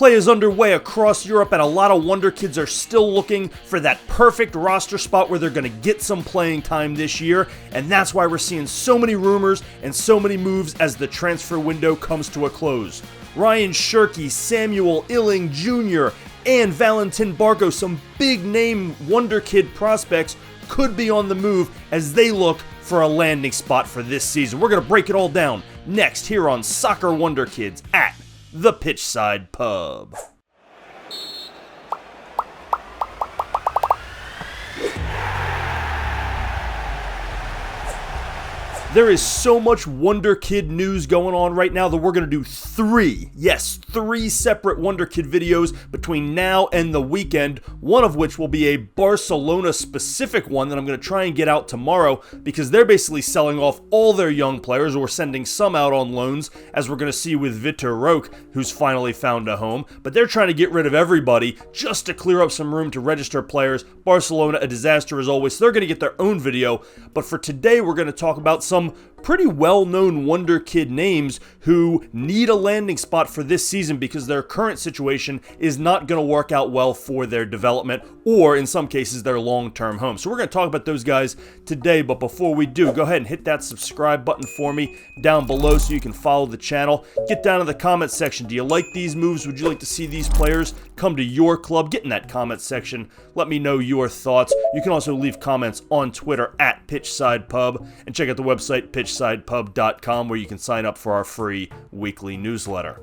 Play is underway across Europe, and a lot of Wonderkids are still looking for that perfect roster spot where they're going to get some playing time this year, and that's why we're seeing so many rumors and so many moves as the transfer window comes to a close. Rayan Cherki, Samuel Iling-Junior, and Valentin Barco, some big-name Wonderkid prospects, could be on the move as they look for a landing spot for this season. We're going to break it all down next here on Soccer Wonderkids at the Pitchside Pub. There is so much Wonderkid news going on right now that we're going to do three separate Wonderkid videos between now and the weekend, one of which will be a Barcelona-specific one that I'm going to try and get out tomorrow because they're basically selling off all their young players or sending some out on loans, as we're going to see with Vitor Roque, who's finally found a home. But they're trying to get rid of everybody just to clear up some room to register players. Barcelona, a disaster as always, so they're going to get their own video. But for today, we're going to talk about some pretty well-known Wonderkid names who need a landing spot for this season because their current situation is not going to work out well for their development or, in some cases, their long-term home. So we're going to talk about those guys today, but before we do, go ahead and hit that subscribe button for me down below so you can follow the channel. Get down in the comments section. Do you like these moves? Would you like to see these players come to your club? Get in that comments section. Let me know your thoughts. You can also leave comments on Twitter at PitchsidePub and check out the website pitchsidepub.com where you can sign up for our free weekly newsletter.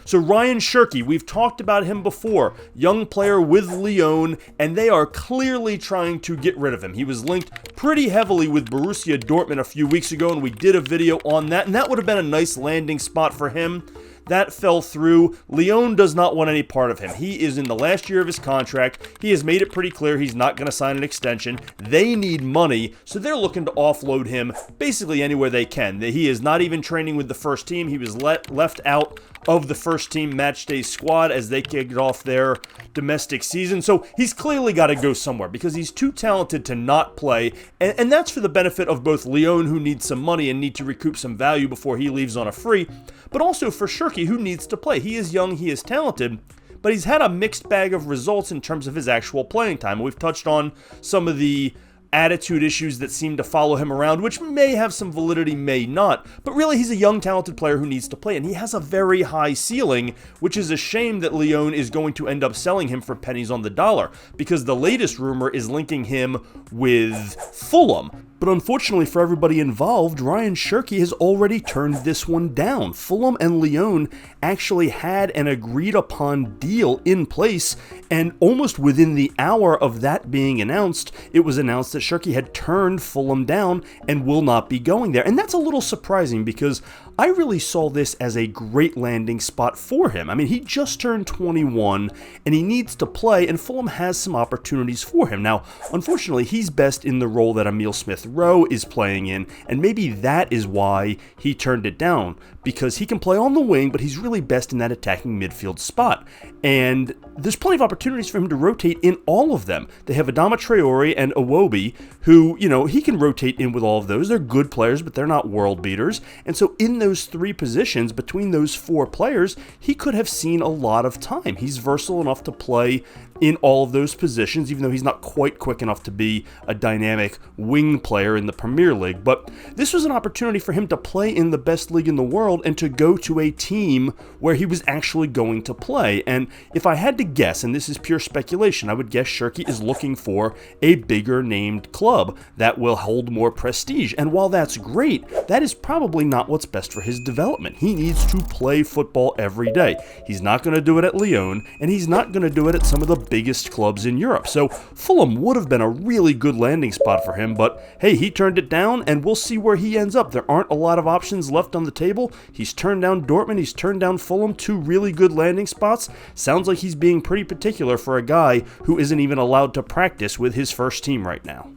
So Rayan Cherki, we've talked about him before, young player with Lyon, and they are clearly trying to get rid of him. He was linked pretty heavily with Borussia Dortmund a few weeks ago, and we did a video on that, and that would have been a nice landing spot for him. That fell through. Lyon does not want any part of him. He is in the last year of his contract. He has made it pretty clear he's not going to sign an extension. They need money, so they're looking to offload him basically anywhere they can. He is not even training with the first team. He was left out of the first team matchday squad as they kicked off their domestic season. So he's clearly got to go somewhere because he's too talented to not play. And that's for the benefit of both Lyon, who needs some money and need to recoup some value before he leaves on a free, but also for Cherki, who needs to play. He is young, he is talented, but he's had a mixed bag of results in terms of his actual playing time. We've touched on some of the attitude issues that seem to follow him around, which may have some validity, may not. But really, he's a young, talented player who needs to play, and he has a very high ceiling, which is a shame that Lyon is going to end up selling him for pennies on the dollar, because the latest rumor is linking him with Fulham. But unfortunately for everybody involved, Rayan Cherki has already turned this one down. Fulham and Lyon actually had an agreed upon deal in place, and almost within the hour of that being announced, it was announced that Cherki had turned Fulham down and will not be going there. And that's a little surprising because I really saw this as a great landing spot for him. I mean, he just turned 21 and he needs to play, and Fulham has some opportunities for him. Now, unfortunately, he's best in the role that Emile Smith-Rowe is playing in, and maybe that is why he turned it down, because he can play on the wing, but he's really best in that attacking midfield spot. And there's plenty of opportunities for him to rotate in all of them. They have Adama Traore and Iwobi, who, he can rotate in with all of those. They're good players, but they're not world beaters. And so in those three positions, between those four players, he could have seen a lot of time. He's versatile enough to play in all of those positions, even though he's not quite quick enough to be a dynamic wing player in the Premier League. But this was an opportunity for him to play in the best league in the world and to go to a team where he was actually going to play. And if I had to guess, and this is pure speculation, I would guess Cherki is looking for a bigger named club that will hold more prestige. And while that's great, that is probably not what's best for his development. He needs to play football every day. He's not going to do it at Lyon, and he's not going to do it at some of the biggest clubs in Europe. So Fulham would have been a really good landing spot for him, but hey, he turned it down, and we'll see where he ends up. There aren't a lot of options left on the table. He's turned down Dortmund, he's turned down Fulham, two really good landing spots. Sounds like he's being pretty particular for a guy who isn't even allowed to practice with his first team right now.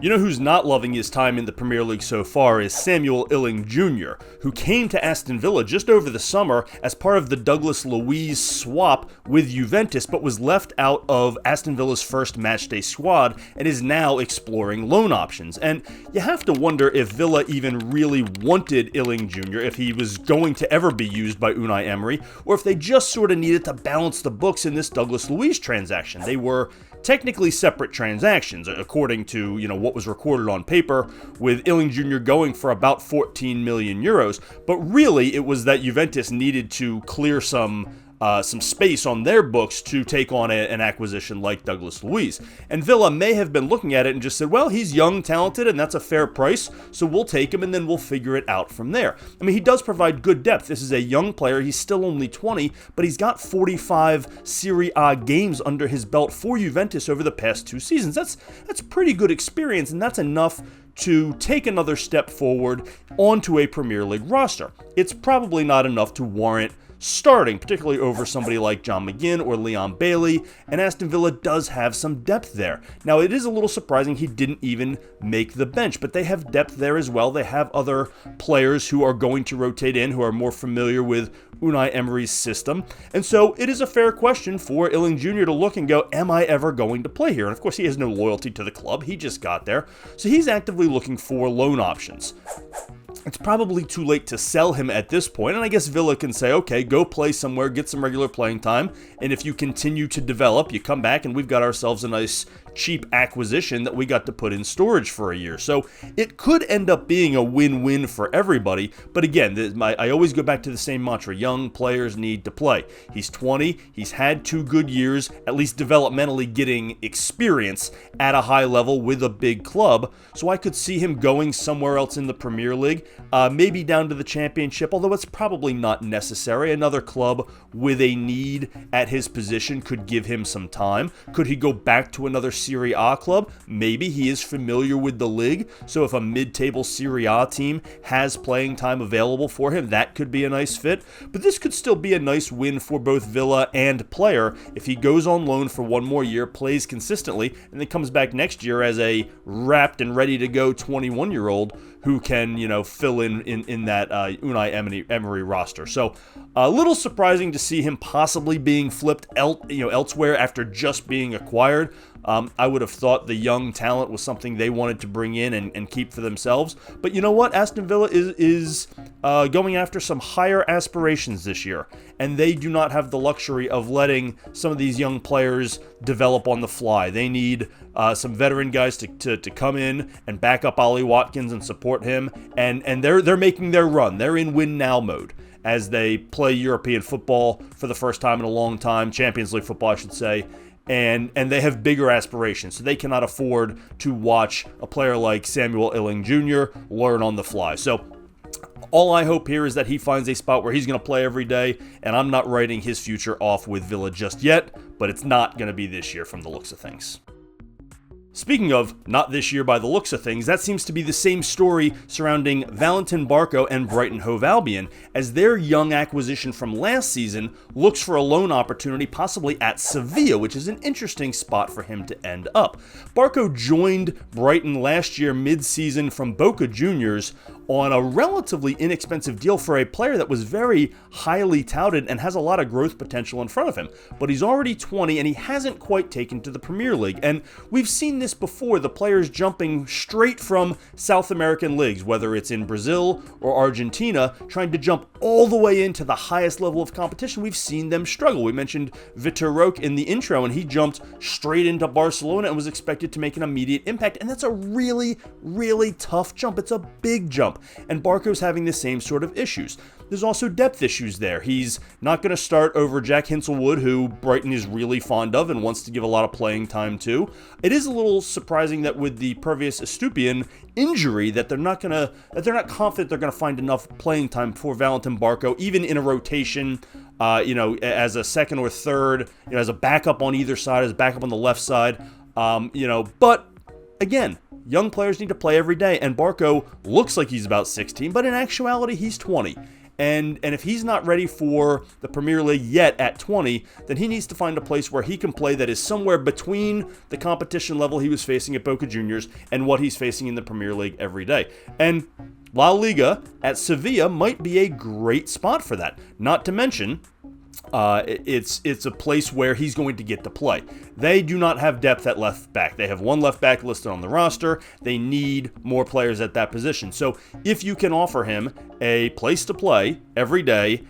You know who's not loving his time in the Premier League so far is Samuel Iling-Junior, who came to Aston Villa just over the summer as part of the Douglas Luiz swap with Juventus, but was left out of Aston Villa's first matchday squad and is now exploring loan options. And you have to wonder if Villa even really wanted Iling-Junior, if he was going to ever be used by Unai Emery, or if they just sort of needed to balance the books in this Douglas Luiz transaction. They were technically separate transactions, according to what was recorded on paper, with Iling-Junior going for about 14 million euros. But really, it was that Juventus needed to clear some space on their books to take on an acquisition like Douglas Luiz. And Villa may have been looking at it and just said, well, he's young, talented, and that's a fair price, so we'll take him and then we'll figure it out from there. I mean, he does provide good depth. This is a young player. He's still only 20, but he's got 45 Serie A games under his belt for Juventus over the past 2 seasons. That's pretty good experience, and that's enough to take another step forward onto a Premier League roster. It's probably not enough to warrant starting, particularly over somebody like John McGinn or Leon Bailey, and Aston Villa does have some depth there. Now, it is a little surprising he didn't even make the bench, but they have depth there as well. They have other players who are going to rotate in, who are more familiar with Unai Emery's system, and so it is a fair question for Iling-Junior to look and go, am I ever going to play here? And of course, he has no loyalty to the club. He just got there, so he's actively looking for loan options. It's probably too late to sell him at this point, and I guess Villa can say, okay, go play somewhere, get some regular playing time, and if you continue to develop, you come back and we've got ourselves a nice cheap acquisition that we got to put in storage for a year. So it could end up being a win-win for everybody, but again, I always go back to the same mantra, young players need to play. He's 20, he's had 2 good years, at least developmentally getting experience at a high level with a big club, so I could see him going somewhere else in the Premier League, maybe down to the Championship, although it's probably not necessary. Another club with a need at his position could give him some time. Could he go back to another Serie A club? Maybe. He is familiar with the league, so if a mid-table Serie A team has playing time available for him, that could be a nice fit. But this could still be a nice win for both Villa and player if he goes on loan for 1 more year, plays consistently, and then comes back next year as a wrapped and ready to go 21-year-old who can, fill in that Unai Emery roster. So a little surprising to see him possibly being flipped elsewhere after just being acquired. I would have thought the young talent was something they wanted to bring in and keep for themselves. But you know what? Aston Villa is going after some higher aspirations this year, and they do not have the luxury of letting some of these young players develop on the fly. They need some veteran guys to come in and back up Ollie Watkins and support him, and they're making their run. They're in win now mode as they play European football for the first time in a long time, Champions League football, I should say. And they have bigger aspirations, so they cannot afford to watch a player like Samuel Iling-Junior learn on the fly. So all I hope here is that he finds a spot where he's going to play every day, and I'm not writing his future off with Villa just yet, but it's not going to be this year from the looks of things. Speaking of not this year by the looks of things, that seems to be the same story surrounding Valentin, Barco, and Brighton Hove Albion, as their young acquisition from last season looks for a loan opportunity possibly at Sevilla, which is an interesting spot for him to end up. Barco joined Brighton last year mid-season from Boca Juniors on a relatively inexpensive deal for a player that was very highly touted and has a lot of growth potential in front of him. But he's already 20 and he hasn't quite taken to the Premier League. And we've seen this before, the players jumping straight from South American leagues, whether it's in Brazil or Argentina, trying to jump all the way into the highest level of competition. We've seen them struggle. We mentioned Vitor Roque in the intro, and he jumped straight into Barcelona and was expected to make an immediate impact. And that's a really, really tough jump. It's a big jump. And Barco's having the same sort of issues. There's also depth issues there. He's not going to start over Jack Hinselwood, who Brighton is really fond of and wants to give a lot of playing time to. It is a little surprising that with the Pervious Estupiñán injury that they're not confident they're going to find enough playing time for Valentin Barco, even in a rotation, as a second or third, as a backup on either side, as a backup on the left side, but again, young players need to play every day, and Barco looks like he's about 16, but in actuality, he's 20. And if he's not ready for the Premier League yet at 20, then he needs to find a place where he can play that is somewhere between the competition level he was facing at Boca Juniors and what he's facing in the Premier League every day. And La Liga at Sevilla might be a great spot for that. Not to mention, it's a place where he's going to get to play. They do not have depth at left back. They have one left back listed on the roster. They need more players at that position. So if you can offer him a place to play every day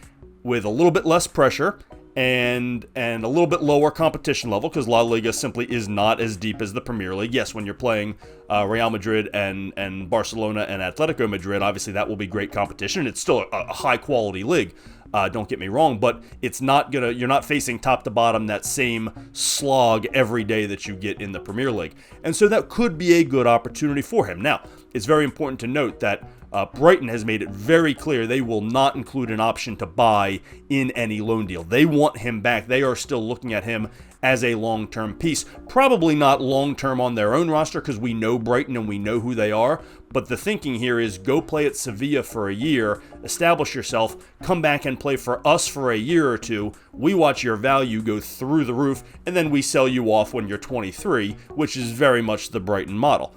with a little bit less pressure and a little bit lower competition level, because La Liga simply is not as deep as the Premier League. Yes, when you're playing Real Madrid and Barcelona and Atletico Madrid, obviously that will be great competition. It's still a high-quality league. Don't get me wrong, but it's not you're not facing top to bottom that same slog every day that you get in the Premier League. And so that could be a good opportunity for him. Now, it's very important to note that Brighton has made it very clear they will not include an option to buy in any loan deal. They want him back. They are still looking at him as a long-term piece. Probably not long-term on their own roster because we know Brighton and we know who they are. But the thinking here is go play at Sevilla for a year, establish yourself, come back and play for us for a year or two. We watch your value go through the roof, and then we sell you off when you're 23, which is very much the Brighton model.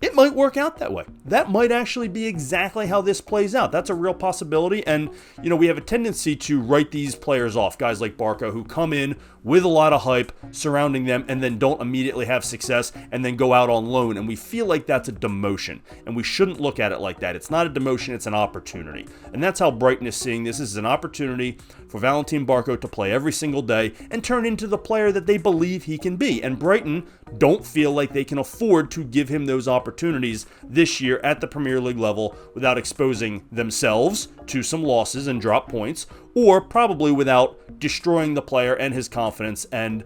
It might work out that way. That might actually be exactly how this plays out. That's a real possibility. And, we have a tendency to write these players off, guys like Barco, who come in with a lot of hype surrounding them and then don't immediately have success and then go out on loan. And we feel like that's a demotion. And we shouldn't look at it like that. It's not a demotion, it's an opportunity. And that's how Brighton is seeing this. This is an opportunity for Valentin Barco to play every single day and turn into the player that they believe he can be. And Brighton don't feel like they can afford to give him those opportunities this year at the Premier League level without exposing themselves to some losses and drop points, or probably without destroying the player and his confidence. And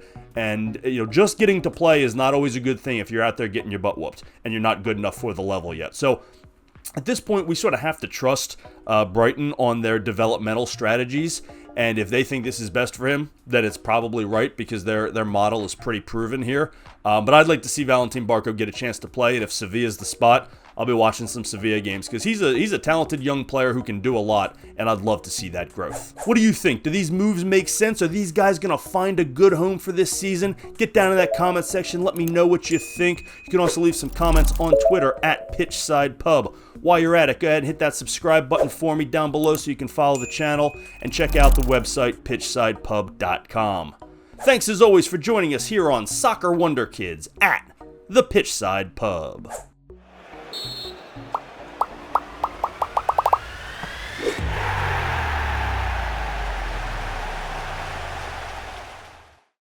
just getting to play is not always a good thing if you're out there getting your butt whooped and you're not good enough for the level yet. So at this point, we sort of have to trust Brighton on their developmental strategies. And if they think this is best for him, then it's probably right because their model is pretty proven here. But I'd like to see Valentin Barco get a chance to play. And if Sevilla's the spot, I'll be watching some Sevilla games because he's a talented young player who can do a lot, and I'd love to see that growth. What do you think? Do these moves make sense? Are these guys going to find a good home for this season? Get down in that comment section. Let me know what you think. You can also leave some comments on Twitter at PitchsidePub. While you're at it, go ahead and hit that subscribe button for me down below so you can follow the channel and check out the website pitchsidepub.com. Thanks as always for joining us here on Soccer Wonder Kids at the Pitchside Pub.